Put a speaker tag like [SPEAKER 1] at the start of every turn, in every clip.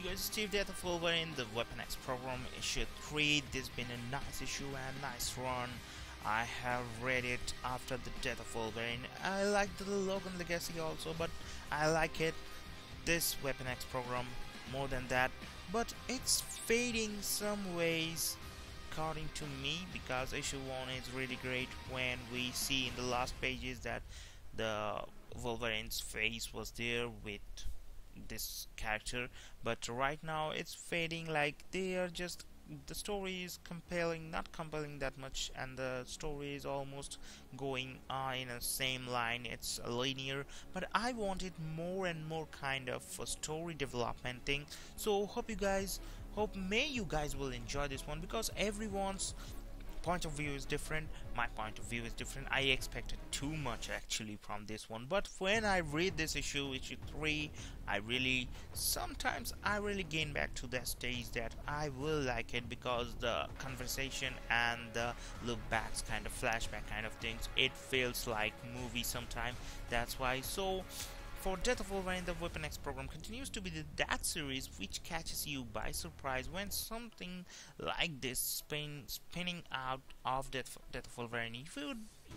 [SPEAKER 1] You guys, Steve Death of Wolverine, the Weapon X program, issue 3. This has been a nice issue and nice run. I have read it after the death of Wolverine. I like the Logan Legacy also, but I like it, this Weapon X program, more than that. But it's fading some ways, according to me, because issue 1 is really great when we see in the last pages that the Wolverine's face was there with this character, but right now it's fading, like they are just, the story is compelling, not compelling that much, and the story is almost going in a same line. It's linear, but I wanted more and more kind of a story development thing. So hope you guys will enjoy this one, because everyone's point of view is different. My point of view is different. I expected too much actually from this one, but when I read this issue 3, sometimes I really gain back to that stage that I will like it, because the conversation and the look backs, kind of flashback kind of things, it feels like movie sometimes. That's why. So for Death of Wolverine, the Weapon X program continues to be that series which catches you by surprise when something like this spinning out of Death of Wolverine.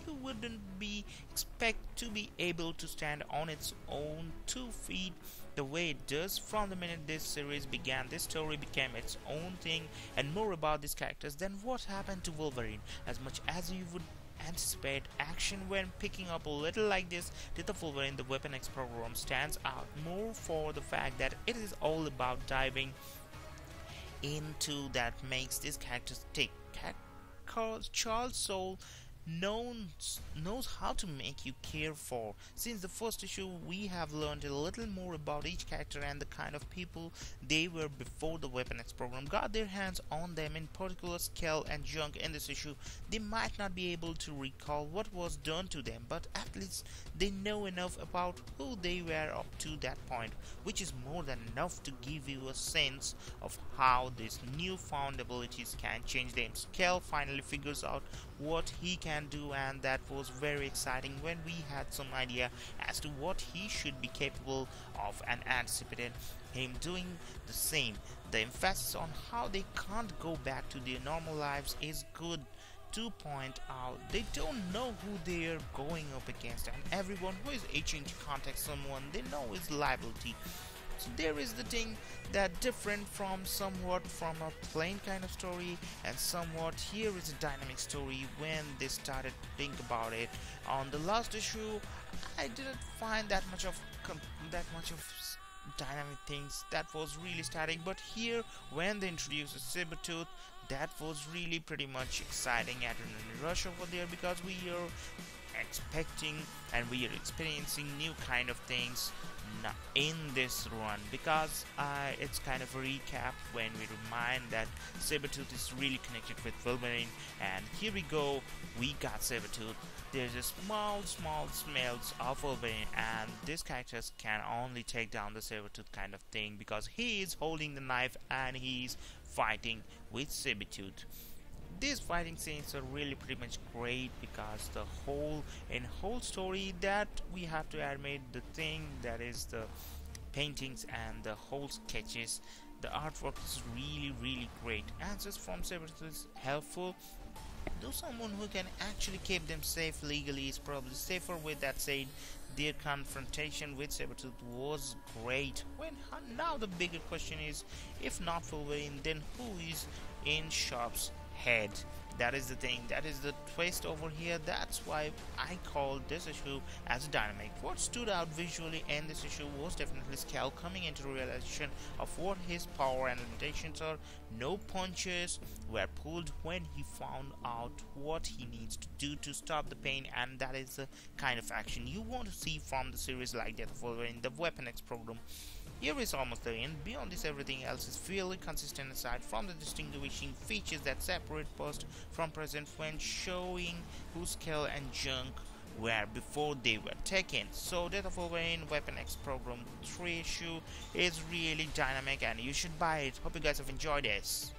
[SPEAKER 1] You wouldn't be expect to be able to stand on its own 2 feet the way it does. From the minute this series began, this story became its own thing, and more about these characters than what happened to Wolverine. As much as you would anticipate action when picking up a little like this, Death of Wolverine, the Weapon X program stands out more for the fact that it is all about diving into that makes these characters tick. Charles Soule knows how to make you care for. Since the first issue, we have learned a little more about each character and the kind of people they were before the Weapon X program got their hands on them. In particular, Skull and Junk in this issue, they might not be able to recall what was done to them, but at least they know enough about who they were up to that point, which is more than enough to give you a sense of how these newfound abilities can change them. Skull finally figures out what he can do, and that was very exciting when we had some idea as to what he should be capable of and anticipated him doing the same. The emphasis on how they can't go back to their normal lives is good to point out. They don't know who they are going up against, and everyone who is itching to contact someone they know is liability. So there is the thing that different from somewhat from a plain kind of story, and somewhat here is a dynamic story when they started to think about it. On the last issue, I didn't find that much of dynamic things. That was really static, but here when they introduced a SABRETOOTH, that was really pretty much exciting. Adrenaline rush over there, because we are expecting and we are experiencing new kind of things in this run, because it's kind of a recap when we remind that SABRETOOTH is really connected with Wolverine, and here we go, we got SABRETOOTH. There's a small smells of Wolverine, and these characters can only take down the SABRETOOTH kind of thing, because he is holding the knife and he's fighting with SABRETOOTH. These fighting scenes are really pretty much great, because the whole story that we have to admit, the thing that is the paintings and the whole sketches, the artwork is really great. Answers from SABRETOOTH is helpful, though someone who can actually keep them safe legally is probably safer. With that said, their confrontation with SABRETOOTH was great. Now the bigger question is, if not Wolverine, then who is in Sharp's head? That is the thing, that is the twist over here. That's why I called this issue as dynamic. What stood out visually in this issue was definitely Skull coming into realization of what his power and limitations are. No punches were pulled when he found out what he needs to do to stop the pain, and that is the kind of action you want to see from the series like Death of Wolverine, the Weapon X program. Here is almost the end. Beyond this, everything else is fairly consistent aside from the distinguishing features that separate past from present when showing who Skull and Junk were before they were taken. So Death of Wolverine Weapon X program 3 issue is really dynamic and you should buy it. Hope you guys have enjoyed this.